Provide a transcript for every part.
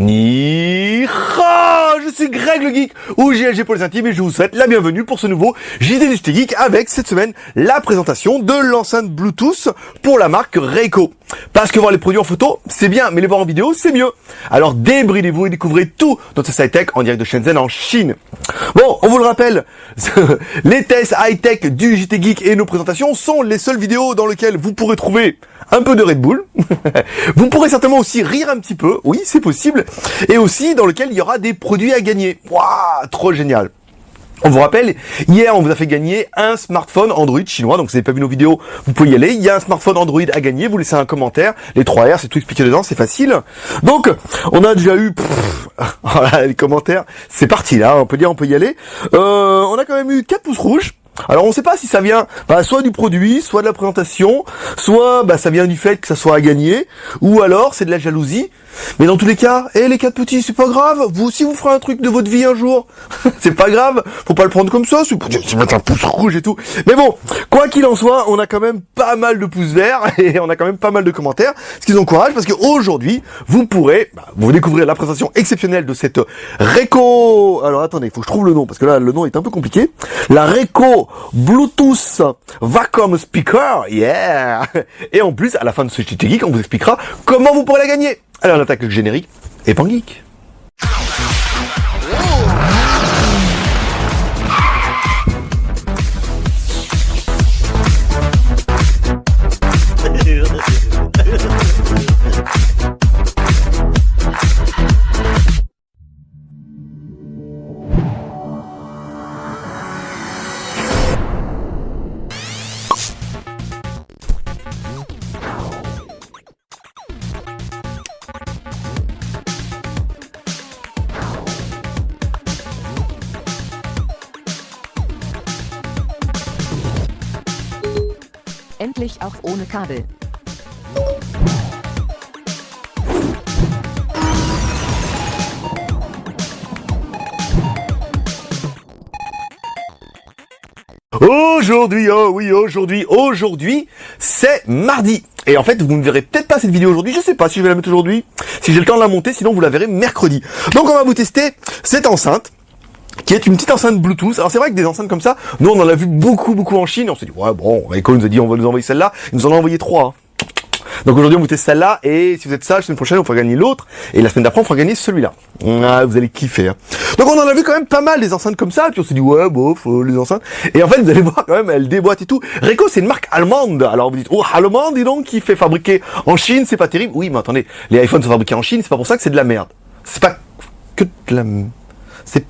Ni ha, je suis Greg le Geek, ou GLG pour les intimes, et je vous souhaite la bienvenue pour ce nouveau JT du JT Geek avec cette semaine la présentation de l'enceinte Bluetooth pour la marque Reiko. Parce que voir les produits en photo, c'est bien, mais les voir en vidéo, c'est mieux. Alors débridez-vous et découvrez tout dans ce site tech en direct de Shenzhen en Chine. Bon, on vous le rappelle, les tests high-tech du JT Geek et nos présentations sont les seules vidéos dans lesquelles vous pourrez trouver un peu de Red Bull. Vous pourrez certainement aussi rire un petit peu, oui, c'est possible. Et aussi dans lequel il y aura des produits à gagner. Waouh, trop génial. On vous rappelle, hier on vous a fait gagner un smartphone Android chinois, donc si vous n'avez pas vu nos vidéos, vous pouvez y aller. Il y a un smartphone Android à gagner, vous laissez un commentaire, les 3 R, c'est tout expliqué dedans, c'est facile. Donc, on a déjà eu, voilà, les commentaires, c'est parti là, on peut dire, on peut y aller. On a quand même eu 4 pouces rouges. Alors on ne sait pas si ça vient soit du produit, soit de la présentation, soit ça vient du fait que ça soit à gagner, ou alors c'est de la jalousie. Mais dans tous les cas, les 4 petits, c'est pas grave. Vous aussi vous ferez un truc de votre vie un jour. C'est pas grave, faut pas le prendre comme ça, c'est mettre un pouce rouge et tout. Mais bon, quoi qu'il en soit, on a quand même pas mal de pouces verts et on a quand même pas mal de commentaires, ce qui nous encourage parce qu'aujourd'hui, vous pourrez vous découvrir la présentation exceptionnelle de cette Reiko. Alors attendez, il faut que je trouve le nom parce que là le nom est un peu compliqué. La Reiko Bluetooth Vacuum Speaker, yeah. Et en plus, à la fin de ce JT Geek, on vous expliquera comment vous pourrez la gagner. Alors on attaque le générique et Pan Geek. Endlich auch ohne Kabel. Aujourd'hui, oh oui, aujourd'hui, c'est mardi. Et en fait, vous ne verrez peut-être pas cette vidéo aujourd'hui, je sais pas si je vais la mettre aujourd'hui, si j'ai le temps de la monter, sinon vous la verrez mercredi. Donc on va vous tester cette enceinte, qui est une petite enceinte Bluetooth. Alors c'est vrai que des enceintes comme ça, nous on en a vu beaucoup en Chine, on s'est dit, ouais bon, Reiko nous a dit on va nous envoyer celle-là, ils nous en ont envoyé 3. Hein. Donc aujourd'hui on vous teste celle-là, et si vous êtes sage, la semaine prochaine on fera gagner l'autre, et la semaine d'après on fera gagner celui-là. Ah, vous allez kiffer. Hein. Donc on en a vu quand même pas mal des enceintes comme ça, puis on s'est dit ouais bof, les enceintes. Et en fait vous allez voir quand même, elles déboîtent et tout. Reiko c'est une marque allemande, alors vous dites, oh allemande dis donc, qui fait fabriquer en Chine, c'est pas terrible. Oui mais attendez, les iPhones sont fabriqués en Chine, c'est pas pour ça que c'est de la merde. C'est pas que de la... C'est...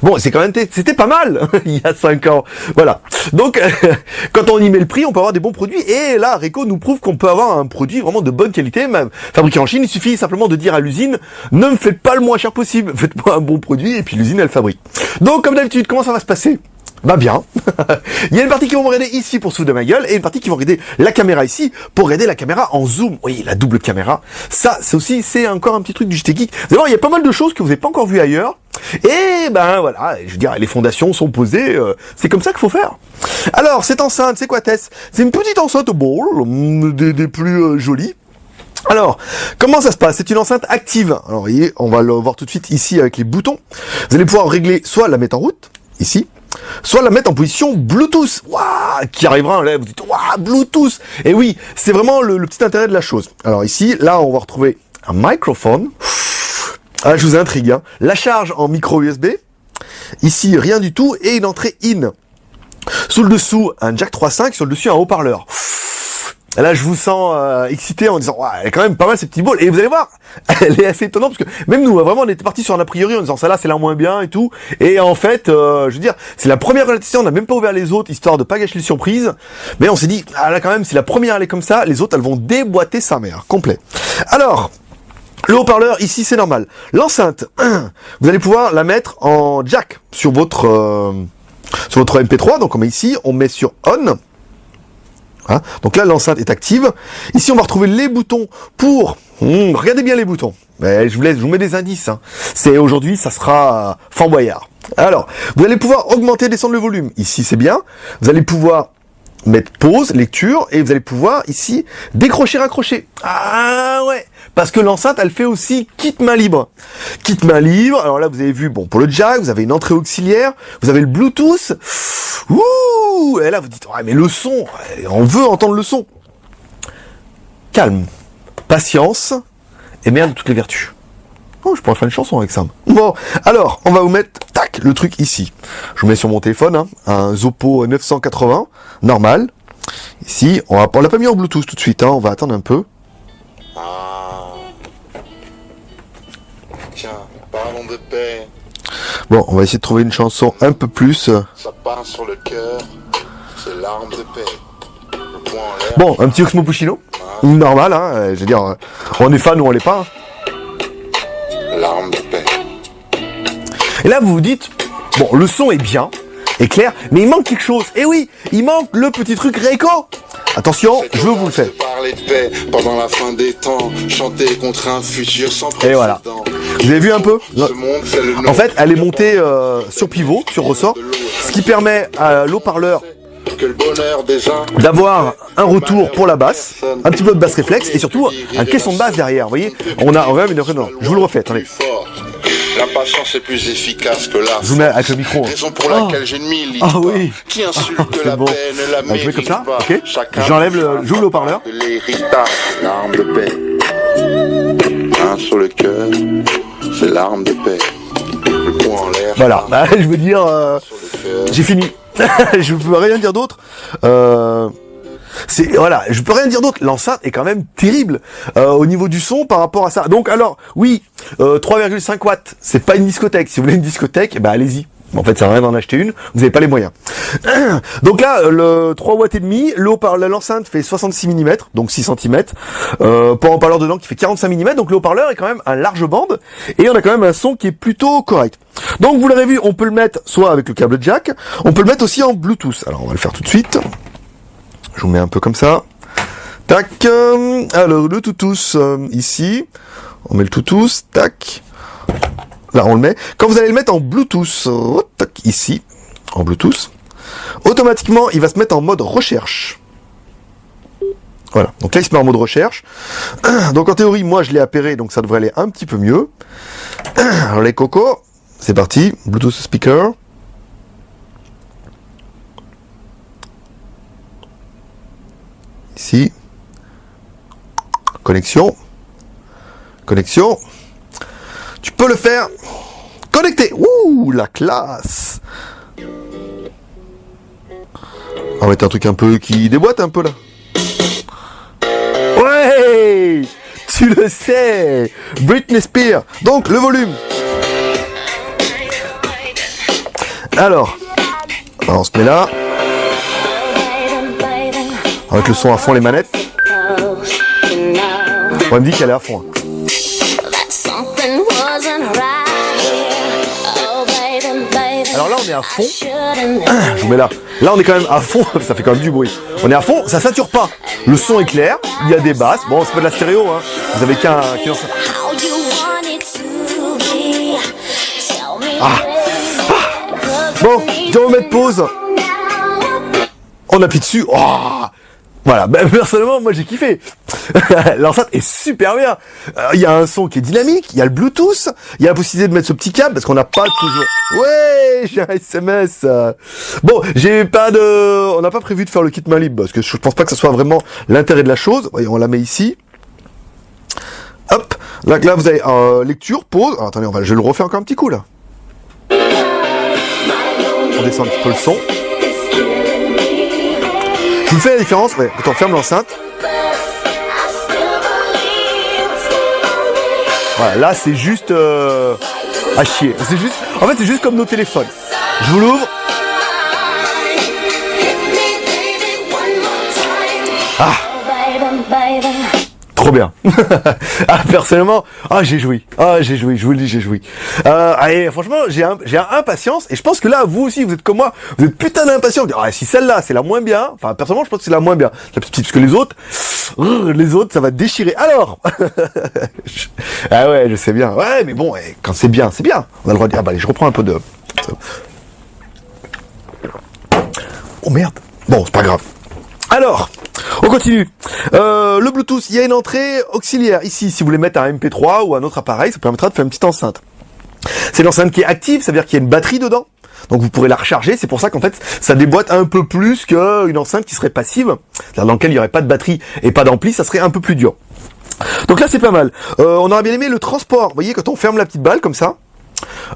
Bon, c'est quand même, c'était pas mal, il y a 5 ans. Voilà. Donc, quand on y met le prix, on peut avoir des bons produits. Et là, Reiko nous prouve qu'on peut avoir un produit vraiment de bonne qualité, même fabriqué en Chine. Il suffit simplement de dire à l'usine, ne me faites pas le moins cher possible. Faites-moi un bon produit, et puis l'usine, elle fabrique. Donc, comme d'habitude, comment ça va se passer? Bien. Il y a une partie qui vont me regarder ici pour se foutre de ma gueule, et une partie qui vont regarder la caméra ici pour regarder la caméra en zoom. Oui, la double caméra. Ça, c'est encore un petit truc du JT Geek. Vous allez voir, il y a pas mal de choses que vous n'avez pas encore vues ailleurs. Et voilà, je veux dire, les fondations sont posées, c'est comme ça qu'il faut faire. Alors, cette enceinte, c'est quoi Tess? C'est une petite enceinte ball, des plus jolies. Alors, comment ça se passe? C'est une enceinte active. Alors, vous voyez, on va le voir tout de suite ici avec les boutons. Vous allez pouvoir régler, soit la mettre en route, ici, soit la mettre en position Bluetooth. Waouh, qui arrivera, là, vous dites, waouh, Bluetooth. Et oui, c'est vraiment le petit intérêt de la chose. Alors ici, là, on va retrouver un microphone. Ah, je vous intrigue, hein. La charge en micro USB. Ici, rien du tout. Et une entrée in. Sous le dessous, un jack 3.5. Sur le dessus, un haut-parleur. Là, je vous sens excité en disant, ouais, elle est quand même pas mal cette petite boule. Et vous allez voir, elle est assez étonnante parce que même nous, vraiment, on était parti sur un a priori en disant, ça là, c'est la moins bien et tout. Et en fait, je veux dire, c'est la première qu'on a testée. On n'a même pas ouvert les autres histoire de pas gâcher les surprises. Mais on s'est dit, ah là quand même, si la première elle est comme ça, les autres elles vont déboîter sa mère complet. Alors. Le haut-parleur, ici, c'est normal. L'enceinte, vous allez pouvoir la mettre en jack sur votre MP3. Donc, on met ici, on met sur on. Hein, donc là, l'enceinte est active. Ici, on va retrouver les boutons pour... regardez bien les boutons. Je vous mets des indices. Hein. C'est aujourd'hui, ça sera Fort Boyard. Alors, vous allez pouvoir augmenter et descendre le volume. Ici, c'est bien. Vous allez pouvoir mettre pause, lecture, et vous allez pouvoir ici décrocher, raccrocher. Ah ouais, parce que l'enceinte, elle fait aussi kit main libre. Kit main libre, alors là vous avez vu, bon, pour le jack, vous avez une entrée auxiliaire, vous avez le Bluetooth. Ouh, et là vous dites, ouais mais le son, on veut entendre le son. Calme, patience, et merde de toutes les vertus. Oh, je pourrais faire une chanson avec ça. Bon, alors, on va vous mettre, tac, le truc ici. Je vous mets sur mon téléphone, hein, un Zoppo 980, normal. Ici, on l'a pas mis en Bluetooth tout de suite, hein, on va attendre un peu. Ah. Tiens, parlons de paix. Bon, on va essayer de trouver une chanson un peu plus. Ça passe sur le cœur, c'est l'arme de paix. Le poing en l'air. Bon, un petit Oxmo Puccino. Normal, hein, je veux dire, on est fan ou on l'est pas. Hein. L'arme de paix. Et là, vous vous dites, bon, le son est bien, est clair, mais il manque quelque chose. Et oui, il manque le petit truc Reiko. Attention, je vous le fais. Parler de paix pendant la fin des temps, chanter contre un futur sans précédent. Et voilà. Vous avez vu un peu? Ce monde, c'est le nom. En fait, elle est montée sur pivot, sur ressort, ce qui permet à l'haut-parleur Que le bonheur des uns d'avoir un retour pour la basse, un petit peu de basse réflexe et surtout un caisson de basse derrière. Vous voyez, on a même une non, je vous le refais, attendez. La patience est plus efficace que la. Je vous mets avec le micro. Raison pour laquelle je ne milite Ah oui. Qui insulte C'est la bon. paix ne la Je mets mérite comme ça, pas. ok. Chacun J'enlève le, j'ouvre le haut-parleur. de l'héritage, l'arme de paix. Un sur le cœur, c'est l'arme de paix. Le poing en l'air. Voilà, bah, je veux dire, Sur le cœur. j'ai fini. Je peux rien dire d'autre. Voilà, je peux rien dire d'autre. L'enceinte est quand même terrible au niveau du son par rapport à ça. Donc alors, oui, 3,5 watts, c'est pas une discothèque. Si vous voulez une discothèque, bah allez-y. En fait, ça sert à rien d'en acheter une, vous n'avez pas les moyens. Donc là, le 3 watts et demi, l'enceinte fait 66 mm, donc 6 cm, pour un haut-parleur dedans qui fait 45 mm, donc le haut-parleur est quand même un large bande, et on a quand même un son qui est plutôt correct. Donc vous l'avez vu, on peut le mettre soit avec le câble jack, on peut le mettre aussi en Bluetooth. Alors on va le faire tout de suite. Je vous mets un peu comme ça. Tac. Alors le Bluetooth ici, on met le Bluetooth, tac. Là, on le met. Quand vous allez le mettre en Bluetooth, tac, ici, en Bluetooth, automatiquement, il va se mettre en mode recherche. Voilà. Donc là, il se met en mode recherche. Donc en théorie, moi, je l'ai appairé, donc ça devrait aller un petit peu mieux. Alors les cocos, c'est parti. Bluetooth speaker. Ici. Connexion. Connexion. Tu peux le faire connecté. Ouh, la classe. On va mettre un truc un peu qui déboîte un peu là. Ouais, tu le sais. Britney Spears. Donc le volume. Alors, on se met là. On va mettre le son à fond, les manettes. On me dit qu'elle est à fond. Alors là on est à fond. Je vous mets là. Là on est quand même à fond. Ça fait quand même du bruit. On est à fond, ça sature pas. Le son est clair, il y a des basses. Bon, c'est pas de la stéréo, hein. Vous avez qu'un. Bon, on va mettre pause. On appuie dessus. Oh, voilà, ben, personnellement, moi j'ai kiffé. L'enceinte est super bien. Il y a un son qui est dynamique, il y a le Bluetooth, il y a la possibilité de mettre ce petit câble parce qu'on n'a pas toujours. Ouais, j'ai un SMS. Bon, on n'a pas prévu de faire le kit main libre parce que je pense pas que ce soit vraiment l'intérêt de la chose. Voyons, on la met ici. Hop, là vous avez lecture, pause. Alors, attendez, je vais le refaire encore un petit coup là. On descend un petit peu le son. Je vous fais la différence, ouais, quand on ferme l'enceinte. Voilà, là c'est juste à chier. C'est juste, en fait c'est juste comme nos téléphones. Je vous l'ouvre. Ah, trop bien. Ah, personnellement, j'ai joui. Je vous le dis, j'ai joui. Allez, franchement, j'ai impatience, et je pense que là, vous aussi, vous êtes comme moi, vous êtes putain d'impatience. Si celle-là, c'est la moins bien, enfin, personnellement, je pense que c'est la moins bien. La petite, parce que les autres, ça va déchirer. Alors, ah ouais, je sais bien. Ouais, mais bon, quand c'est bien, c'est bien. On a le droit de dire, allez, je reprends un peu de... Oh merde. Bon, c'est pas grave. Alors, on continue. Le Bluetooth, il y a une entrée auxiliaire ici. Si vous voulez mettre un MP3 ou un autre appareil, ça permettra de faire une petite enceinte. C'est l'enceinte qui est active, ça veut dire qu'il y a une batterie dedans. Donc vous pourrez la recharger, c'est pour ça qu'en fait ça déboîte un peu plus qu'une enceinte qui serait passive, c'est-à-dire dans laquelle il n'y aurait pas de batterie et pas d'ampli, ça serait un peu plus dur. Donc là c'est pas mal. On aurait bien aimé le transport, vous voyez quand on ferme la petite balle comme ça,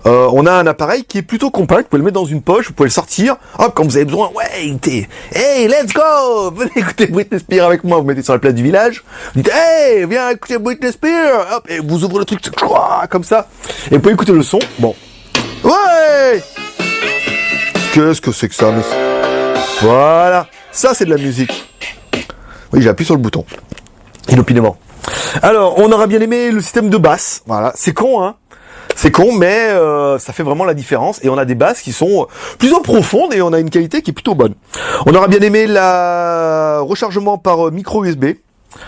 on a un appareil qui est plutôt compact, vous pouvez le mettre dans une poche, vous pouvez le sortir, hop, quand vous avez besoin, hey, let's go, venez écouter Britney Spears avec moi, vous mettez sur la place du village, vous dites, hey, viens écouter Britney Spears, hop, et vous ouvrez le truc, comme ça, et vous pouvez écouter le son, bon, ouais. Qu'est-ce que c'est que ça, monsieur? Voilà, ça c'est de la musique. Oui, j'ai appuyé sur le bouton. Inopinément. Alors, on aura bien aimé le système de basse. Voilà, c'est con, hein. C'est con, mais ça fait vraiment la différence. Et on a des basses qui sont plutôt profondes et on a une qualité qui est plutôt bonne. On aura bien aimé le rechargement par micro USB.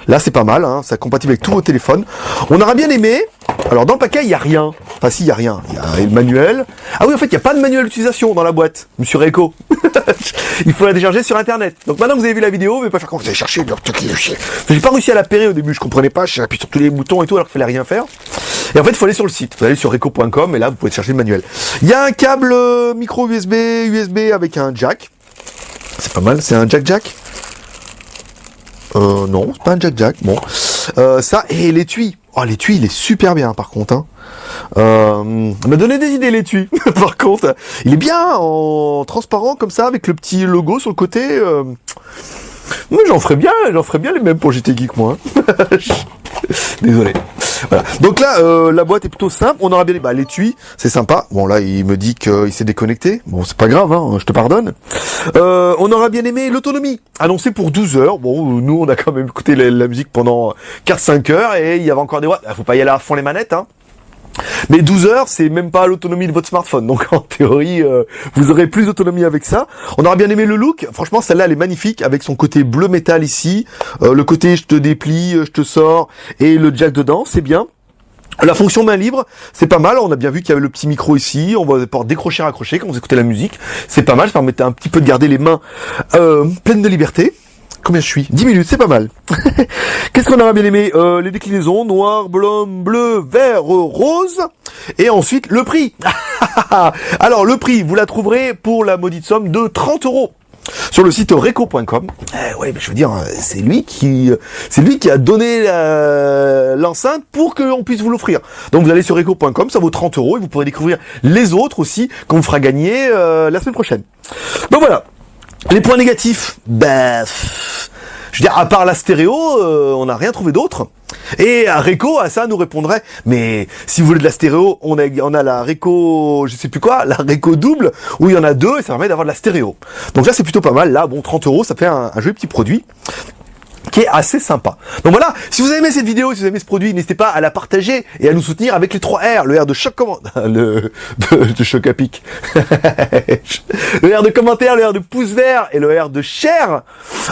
Là, c'est pas mal, hein, c'est compatible avec tous vos téléphones. On aura bien aimé. Alors, dans le paquet, il n'y a rien. Enfin, si, il n'y a rien. Il y a le manuel. Ah oui, en fait, il n'y a pas de manuel d'utilisation dans la boîte, monsieur Reco. Il faut la décharger sur Internet. Donc, maintenant que vous avez vu la vidéo, vous n'allez pas faire comment vous allez chercher. J'ai pas réussi à la pérer au début, je comprenais pas. J'ai appuyé sur tous les boutons et tout, alors qu'il fallait rien faire. Et en fait, il faut aller sur le site. Vous allez sur reco.com et là, vous pouvez chercher le manuel. Il y a un câble micro USB avec un jack. C'est pas mal, c'est un jack. Non, c'est pas un jack. Bon, ça et l'étui. Oh, l'étui, il est super bien, par contre. Hein. On m'a donné des idées, l'étui. Par contre, il est bien en transparent comme ça, avec le petit logo sur le côté. Mais j'en ferais bien les mêmes pour JT Geek, moi. Désolé. Voilà. Donc là, la boîte est plutôt simple. On aura bien l'étui, c'est sympa. Bon là, il me dit qu'il s'est déconnecté. Bon, c'est pas grave, hein, je te pardonne. On aura bien aimé l'autonomie, annoncée pour 12 heures. Bon, nous, on a quand même écouté la musique pendant 4-5 heures et il y avait encore des watts. Faut pas y aller à fond les manettes, hein. Mais 12 heures, c'est même pas l'autonomie de votre smartphone. Donc en théorie, vous aurez plus d'autonomie avec ça. On aura bien aimé le look. Franchement, celle-là, elle est magnifique avec son côté bleu métal ici. Le côté je te déplie, je te sors et le jack dedans, c'est bien. La fonction main libre, c'est pas mal. On a bien vu qu'il y avait le petit micro ici. On va pouvoir décrocher, raccrocher quand vous écoutez la musique. C'est pas mal. Ça permettait un petit peu de garder les mains pleines de liberté. Combien je suis? 10 minutes, c'est pas mal. Qu'est-ce qu'on aura bien aimé? Les déclinaisons, noir, bleu, vert, rose. Et ensuite, le prix. Alors, le prix, vous la trouverez pour la maudite somme de 30 €. Sur le site reco.com. Ouais, mais je veux dire, c'est lui qui a donné l'enceinte pour qu'on puisse vous l'offrir. Donc vous allez sur reco.com, ça vaut 30 € et vous pourrez découvrir les autres aussi qu'on vous fera gagner la semaine prochaine. Donc voilà. Les points négatifs, je veux dire, à part la stéréo, on n'a rien trouvé d'autre. Et à Reco, à ça, nous répondrait, mais si vous voulez de la stéréo, on a la Reco, je sais plus quoi, la Reco double, où il y en a deux, et ça permet d'avoir de la stéréo. Donc là, c'est plutôt pas mal. Là, bon, 30 €, ça fait un joli petit produit qui est assez sympa. Donc voilà, si vous avez aimé cette vidéo, si vous avez aimé ce produit, n'hésitez pas à la partager et à nous soutenir avec les 3 R, le R de choc de choc à pic, le R de commentaire, le R de pouce vert et le R de share,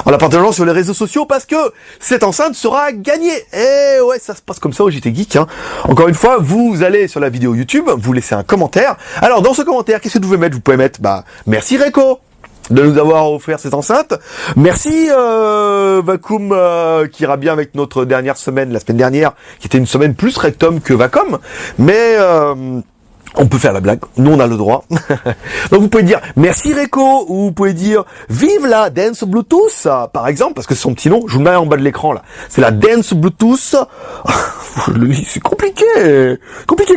en la partageant sur les réseaux sociaux parce que cette enceinte sera gagnée. Et ouais, ça se passe comme ça au JT Geek, hein. Encore une fois, vous allez sur la vidéo YouTube, vous laissez un commentaire. Alors dans ce commentaire, qu'est-ce que vous pouvez mettre? Vous pouvez mettre, merci Reco de nous avoir offert cette enceinte. Merci Vacom qui ira bien avec notre dernière semaine, la semaine dernière, qui était une semaine plus rectum que Vacom, mais on peut faire la blague, nous on a le droit. Donc vous pouvez dire merci Reco, ou vous pouvez dire vive la Dance Bluetooth, par exemple, parce que c'est son petit nom, je vous le mets en bas de l'écran là, c'est la Dance Bluetooth, c'est compliqué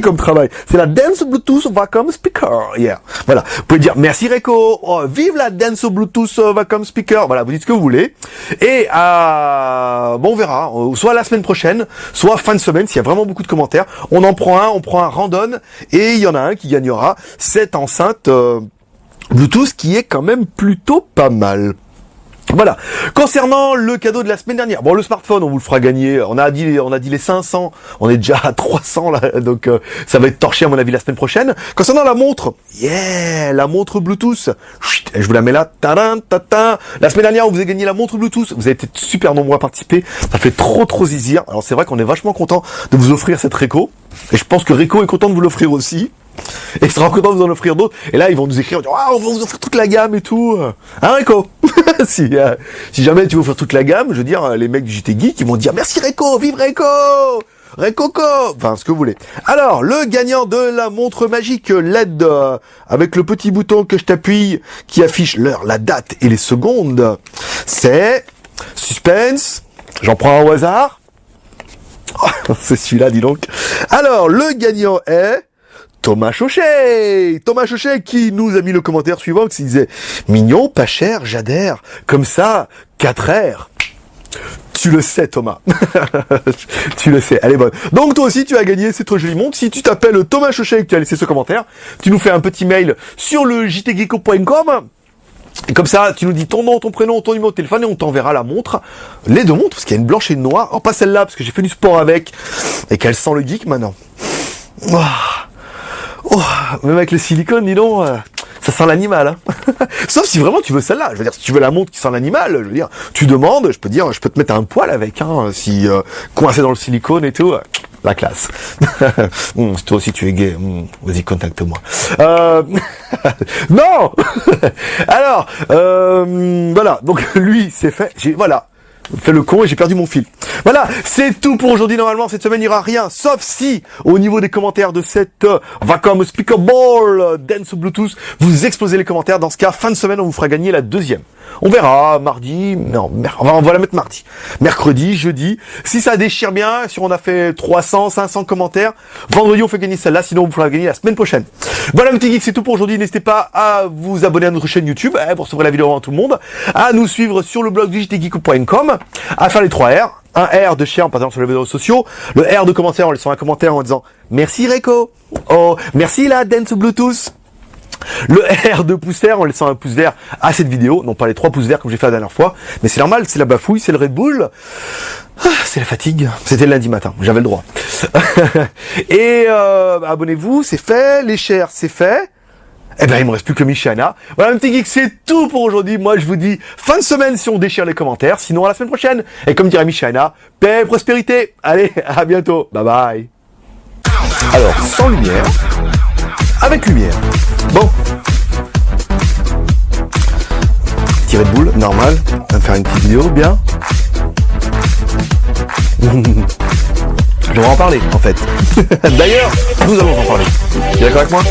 comme travail, c'est la Dance Bluetooth Vacom Speaker, yeah. Voilà, vous pouvez dire merci Reco, vive la Dance Bluetooth Vacom Speaker, voilà, vous dites ce que vous voulez, et bon on verra, soit la semaine prochaine, soit fin de semaine, s'il y a vraiment beaucoup de commentaires, on prend un random, et il y en a un qui gagnera cette enceinte Bluetooth qui est quand même plutôt pas mal. Voilà. Concernant le cadeau de la semaine dernière, bon, le smartphone, on vous le fera gagner. On a dit les 500. On est déjà à 300 là, donc ça va être torché à mon avis la semaine prochaine. Concernant la montre, la montre Bluetooth. Chut, je vous la mets là. Tadam, tata. La semaine dernière, on vous a gagné la montre Bluetooth. Vous avez été super nombreux à participer. Ça fait trop zizir. Alors c'est vrai qu'on est vachement content de vous offrir cette Reco. Et je pense que Reco est content de vous l'offrir aussi. Et il sera content de vous en offrir d'autres. Et là, ils vont nous écrire, ah, on va vous offrir toute la gamme et tout. Hein, Rico? si jamais tu veux offrir toute la gamme, je veux dire, les mecs du JT Geek, ils vont dire, merci Rico, vive Rico! Récoco, enfin ce que vous voulez. Alors, le gagnant de la montre magique LED avec le petit bouton que je t'appuie qui affiche l'heure, la date et les secondes, c'est suspense. J'en prends un au hasard. Oh, c'est celui-là, dis donc. Alors, le gagnant est Thomas Chauchet. Thomas Chauchet qui nous a mis le commentaire suivant qui disait mignon, pas cher, j'adhère. Comme ça, 4 R. Tu le sais, Thomas. Tu le sais. Elle est bonne. Donc, toi aussi, tu as gagné cette jolie montre. Si tu t'appelles Thomas Chauchet et que tu as laissé ce commentaire, tu nous fais un petit mail sur le jtgeeko.com. Et comme ça, tu nous dis ton nom, ton prénom, ton numéro de téléphone et on t'enverra la montre. Les deux montres, parce qu'il y a une blanche et une noire. Oh, pas celle-là, parce que j'ai fait du sport avec et qu'elle sent le geek maintenant. Oh, même avec le silicone, dis donc, ça sent l'animal, hein. Sauf si vraiment tu veux celle-là. Je veux dire, si tu veux la montre qui sent l'animal, je veux dire, tu demandes, je peux te mettre un poil avec, hein, si coincé dans le silicone et tout. La classe. Si toi aussi tu es gay, vas-y, contacte-moi. Non. Alors, voilà. Donc lui, c'est fait. Voilà. Fait le con et j'ai perdu mon fil. Voilà, c'est tout pour aujourd'hui. Normalement, cette semaine, il n'y aura rien, sauf si, au niveau des commentaires de cette Vacom Speakable Dance Bluetooth, vous explosez les commentaires. Dans ce cas, fin de semaine, on vous fera gagner la deuxième. On verra, mardi, non, on va la mettre mardi. Mercredi, jeudi. Si ça déchire bien, si on a fait 300, 500 commentaires, vendredi, on fait gagner celle-là, sinon, on vous fera gagner la semaine prochaine. Voilà, mes petits geeks, c'est tout pour aujourd'hui. N'hésitez pas à vous abonner à notre chaîne YouTube, pour recevoir la vidéo avant tout le monde, à nous suivre sur le blog du jtgeeko.com, à faire les 3 R. Un R de share en passant sur les réseaux sociaux, le R de commentaire en laissant un commentaire en disant merci Rico, oh merci la Dance Bluetooth, le R de pouce vert en laissant un pouce vert à cette vidéo, non pas les 3 pouces verts comme j'ai fait la dernière fois, mais c'est normal, c'est la bafouille, c'est le Red Bull, c'est la fatigue, c'était le lundi matin, j'avais le droit. Et abonnez-vous, c'est fait, les shares c'est fait. Eh ben, il me reste plus que Michana. Voilà, mes petits geeks, c'est tout pour aujourd'hui. Moi, je vous dis fin de semaine si on déchire les commentaires. Sinon, à la semaine prochaine. Et comme dirait Michana, paix et prospérité. Allez, à bientôt. Bye bye. Alors, sans lumière. Avec lumière. Bon. Petit Red Bull, normal. On va faire une petite vidéo, bien. Je vais en parler, en fait. D'ailleurs, nous allons en parler. Tu es d'accord avec moi?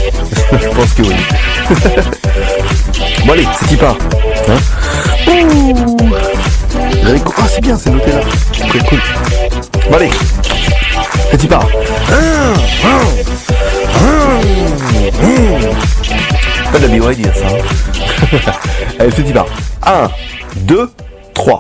Je pense que oui. Bon allez, c'est y part. Hein? Ah, c'est bien, c'est noté là. Très cool. Bon allez, c'est y part. Pas de la dire ça. Hein. Allez, c'est y part. 1, 2, 3.